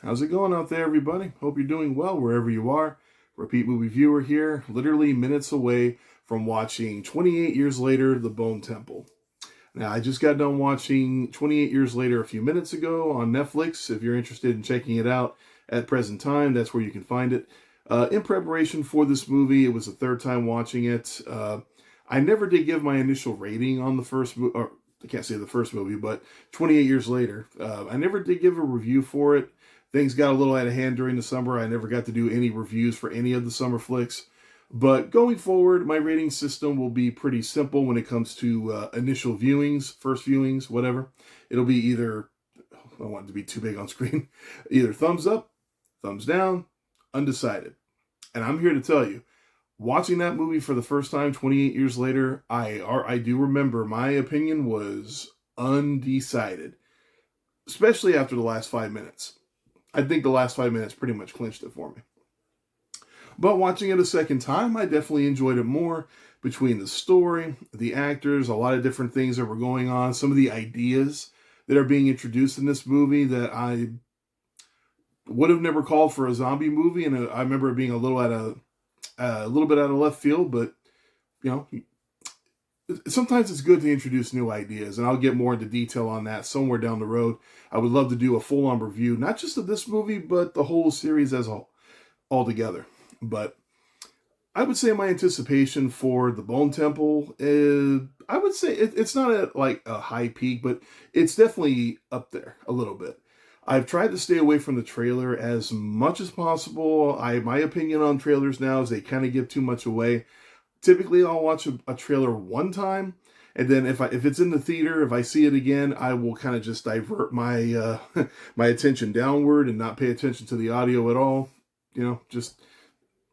How's it going out there, everybody? Hope you're doing well wherever you are. Repeat movie viewer here, literally minutes away from watching 28 Years Later, The Bone Temple. Now, I just got done watching 28 Years Later a few minutes ago on Netflix. If you're interested in checking it out at present time, that's where you can find it. In preparation for this movie, it was the third time watching it. I never did give my initial rating on the first movie, or I can't say the first movie, but 28 Years Later. I never did give a review for it. Things got a little out of hand during the summer. I never got to do any reviews for any of the summer flicks. But going forward, my rating system will be pretty simple when it comes to initial viewings, first viewings, whatever. It'll be either, I don't want it to be too big on screen, either thumbs up, thumbs down, undecided. And I'm here to tell you, watching that movie for the first time 28 years later, I do remember my opinion was undecided, especially after the last 5 minutes. I think the last 5 minutes pretty much clinched it for me. But watching it a second time, I definitely enjoyed it more between the story, the actors, a lot of different things that were going on, some of the ideas that are being introduced in this movie that I would have never called for a zombie movie, and I remember it being a little bit out of left field. But you know, sometimes it's good to introduce new ideas, and I'll get more into detail on that somewhere down the road. I would love to do a full-on review, not just of this movie, but the whole series as all together. But I would say my anticipation for the Bone Temple is, I would say it's not at like a high peak, but it's definitely up there a little bit. I've tried to stay away from the trailer as much as possible. My opinion on trailers now is they kind of give too much away. Typically, I'll watch a trailer one time, and then if it's in the theater, if I see it again, I will kind of just divert my my attention downward and not pay attention to the audio at all. You know, just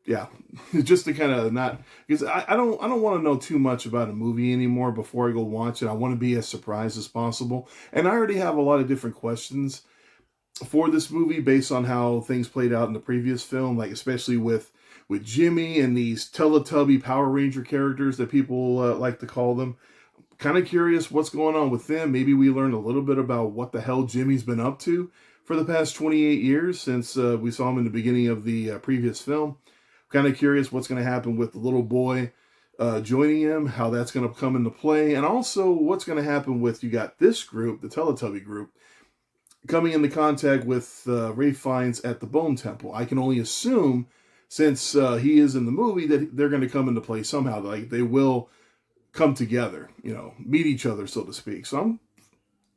yeah, just to kind of not, because I don't want to know too much about a movie anymore before I go watch it. I want to be as surprised as possible, and I already have a lot of different questions for this movie based on how things played out in the previous film, like especially with Jimmy and these Teletubby Power Ranger characters that people like to call them. Kind of curious what's going on with them. Maybe we learned a little bit about what the hell Jimmy's been up to for the past 28 years since we saw him in the beginning of the previous film. Kind of curious what's going to happen with the little boy joining him, how that's going to come into play, and also what's going to happen with, you got this group, the Teletubby group, coming into contact with Ralph Fiennes at the Bone Temple. I can only assume, since he is in the movie, that they're going to come into play somehow. Like they will come together, you know, meet each other, so to speak. So I'm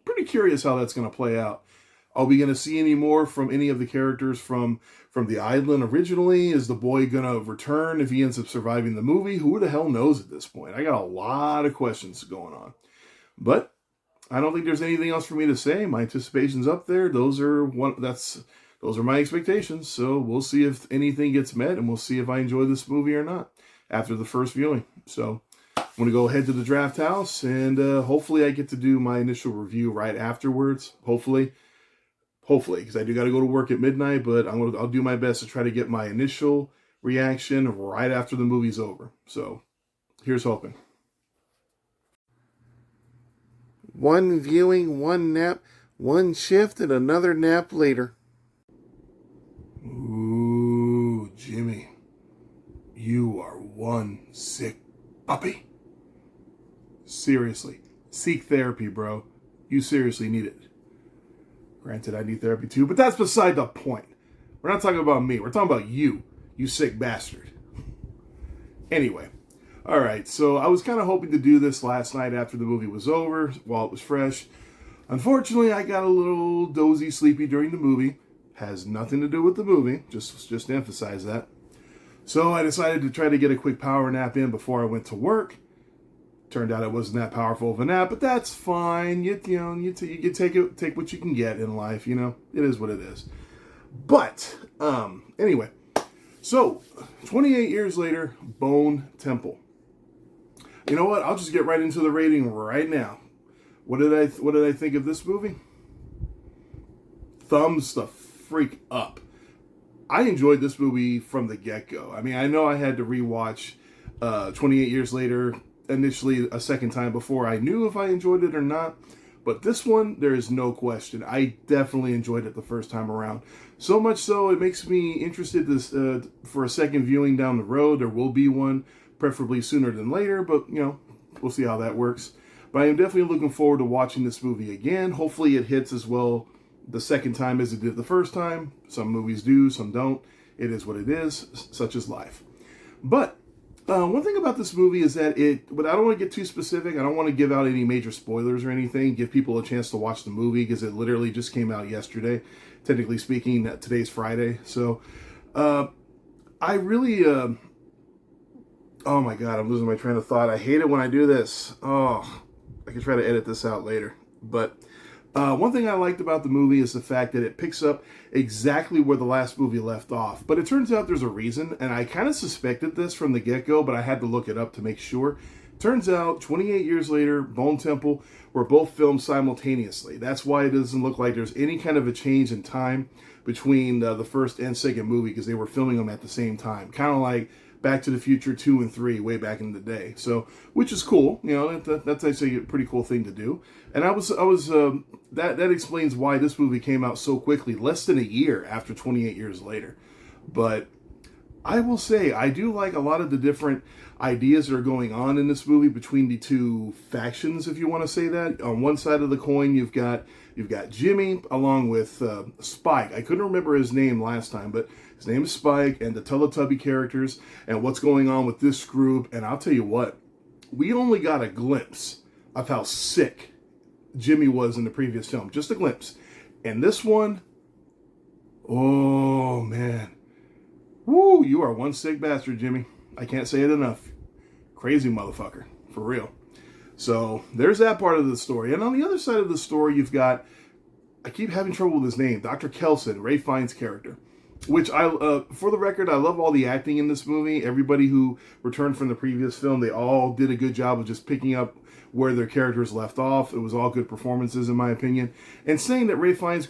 pretty curious how that's going to play out. Are we going to see any more from any of the characters from the island originally? Is the boy going to return if he ends up surviving the movie? Who the hell knows at this point? I got a lot of questions going on. But I don't think there's anything else for me to say. My anticipation's up there. Those are my expectations. So we'll see if anything gets met, and we'll see if I enjoy this movie or not after the first viewing. So I'm going to go ahead to the draft house, and hopefully I get to do my initial review right afterwards. Hopefully, because I do got to go to work at midnight, but I'll do my best to try to get my initial reaction right after the movie's over. So here's hoping. One viewing, one nap, one shift, and another nap later. Ooh, Jimmy, you are one sick puppy. Seriously, seek therapy, bro. You seriously need it. Granted, I need therapy too, but that's beside the point. We're not talking about me. We're talking about you sick bastard. Anyway, all right, so I was kind of hoping to do this last night after the movie was over, while it was fresh. Unfortunately, I got a little dozy, sleepy during the movie. Has nothing to do with the movie, just to emphasize that. So I decided to try to get a quick power nap in before I went to work. Turned out it wasn't that powerful of a nap, but that's fine. You can take what you can get in life. You know, it is what it is. But anyway, so 28 years later, Bone Temple. You know what? I'll just get right into the rating right now. What did I think of this movie? Thumbs the freak up. I enjoyed this movie from the get-go. I mean, I know I had to rewatch 28 years later initially a second time before I knew if I enjoyed it or not. But this one, there is no question. I definitely enjoyed it the first time around. So much so, it makes me interested for a second viewing down the road. There will be one, preferably sooner than later, but, we'll see how that works. But I am definitely looking forward to watching this movie again. Hopefully it hits as well the second time as it did the first time. Some movies do, some don't. It is what it is, such is life. But one thing about this movie is that but I don't want to get too specific. I don't want to give out any major spoilers or anything. Give people a chance to watch the movie because it literally just came out yesterday. Technically speaking, today's Friday. So I really, oh my God, I'm losing my train of thought. I hate it when I do this. Oh, I can try to edit this out later. But one thing I liked about the movie is the fact that it picks up exactly where the last movie left off. But it turns out there's a reason, and I kind of suspected this from the get-go, but I had to look it up to make sure. Turns out, 28 years later, Bone Temple were both filmed simultaneously. That's why it doesn't look like there's any kind of a change in time between the first and second movie, because they were filming them at the same time. Kind of like Back to the Future 2 and 3 way back in the day. So, which is cool. That's actually a pretty cool thing to do. And that explains why this movie came out so quickly, less than a year after 28 years later. But I will say, I do like a lot of the different ideas that are going on in this movie between the two factions, if you want to say that. On one side of the coin, you've got Jimmy along with Spike. I couldn't remember his name last time, but his name is Spike, and the Teletubby characters and what's going on with this group. And I'll tell you what, we only got a glimpse of how sick Jimmy was in the previous film. Just a glimpse. And this one, oh man. Woo, you are one sick bastard, Jimmy. I can't say it enough. Crazy motherfucker. For real. So, there's that part of the story. And on the other side of the story, you've got, I keep having trouble with his name, Dr. Kelson, Ralph Fiennes' character. Which, for the record, I love all the acting in this movie. Everybody who returned from the previous film, they all did a good job of just picking up where their characters left off. It was all good performances, in my opinion. And saying that Ralph Fiennes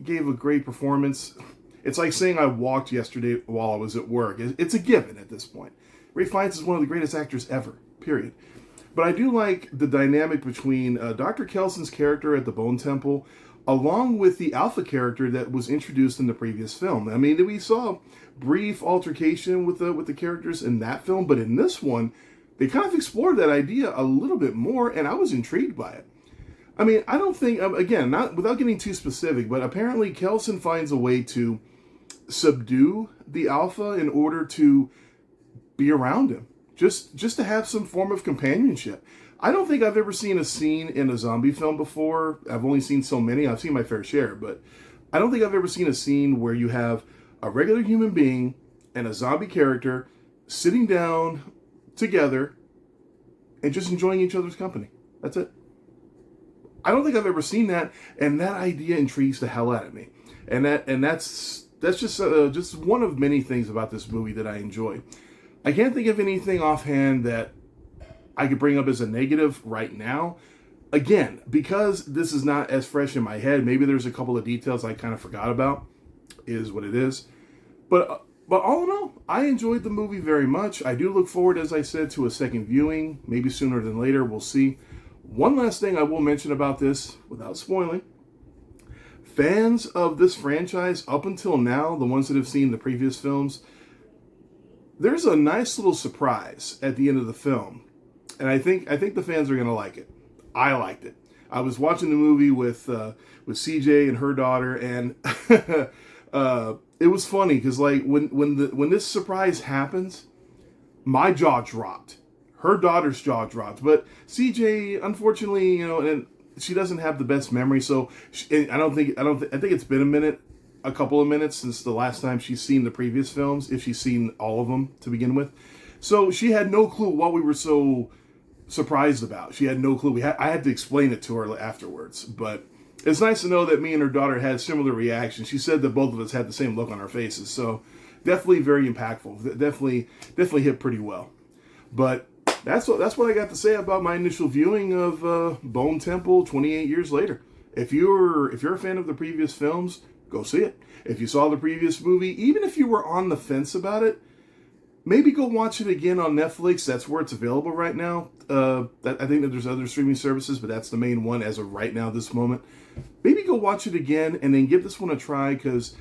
gave a great performance, it's like saying I walked yesterday while I was at work. It's a given at this point. Ralph Fiennes is one of the greatest actors ever, period. But I do like the dynamic between Dr. Kelson's character at the Bone Temple, along with the Alpha character that was introduced in the previous film. I mean, we saw brief altercation with the characters in that film, but in this one, they kind of explored that idea a little bit more, and I was intrigued by it. I mean, I don't think, again, not without getting too specific, but apparently Kelson finds a way to subdue the Alpha in order to be around him, just to have some form of companionship. I don't think I've ever seen a scene in a zombie film before. I've only seen so many. I've seen my fair share, but I don't think I've ever seen a scene where you have a regular human being and a zombie character sitting down together and just enjoying each other's company. That's it. I don't think I've ever seen that, and that idea intrigues the hell out of me. And that's just one of many things about this movie that I enjoy. I can't think of anything offhand that I could bring up as a negative right now. Again, because this is not as fresh in my head, maybe there's a couple of details I kind of forgot about. Is what it is. But all in all, I enjoyed the movie very much. I do look forward, as I said, to a second viewing. Maybe sooner than later. We'll see. One last thing I will mention about this, without spoiling. Fans of this franchise, up until now, the ones that have seen the previous films, there's a nice little surprise at the end of the film. And I think the fans are going to like it. I liked it. I was watching the movie with CJ and her daughter, and it was funny because like when this surprise happens, my jaw dropped. Her daughter's jaw dropped. But CJ, unfortunately, and she doesn't have the best memory, so I think it's been a couple of minutes since the last time she's seen the previous films, if she's seen all of them to begin with. So she had no clue what we were so surprised about. She had no clue. I had to explain it to her afterwards, but it's nice to know that me and her daughter had similar reactions. She said that both of us had the same look on our faces, so definitely very impactful. Definitely hit pretty well. But that's what I got to say about my initial viewing of Bone Temple 28 years later. If you're a fan of the previous films, go see it. If you saw the previous movie, even if you were on the fence about it, maybe go watch it again on Netflix. That's where it's available right now. I think that there's other streaming services, but that's the main one as of right now, this moment. Maybe go watch it again and then give this one a try, because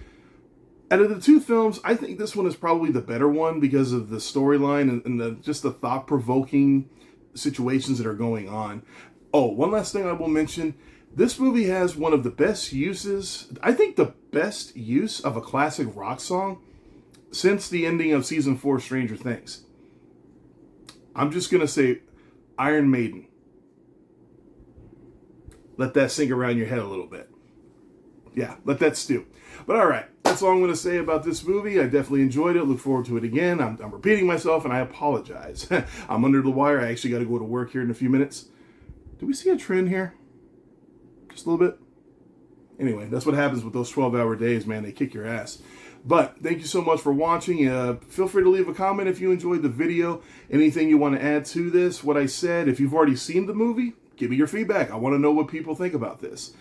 out of the two films, I think this one is probably the better one because of the storyline and just the thought-provoking situations that are going on. Oh, one last thing I will mention. This movie has one of the best uses, I think the best use of a classic rock song since the ending of season 4 Stranger Things. I'm just going to say Iron Maiden. Let that sink around your head a little bit. Yeah, let that stew. But all right, that's all I'm going to say about this movie. I definitely enjoyed it. Look forward to it again. I'm repeating myself, and I apologize. I'm under the wire. I actually got to go to work here in a few minutes. Do we see a trend here? Just a little bit? Anyway, that's what happens with those 12-hour days, man. They kick your ass. But thank you so much for watching. Feel free to leave a comment if you enjoyed the video. Anything you want to add to this, what I said. If you've already seen the movie, give me your feedback. I want to know what people think about this.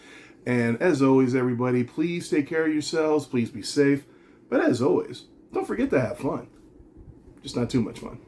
And as always, everybody, please take care of yourselves. Please be safe. But as always, don't forget to have fun. Just not too much fun.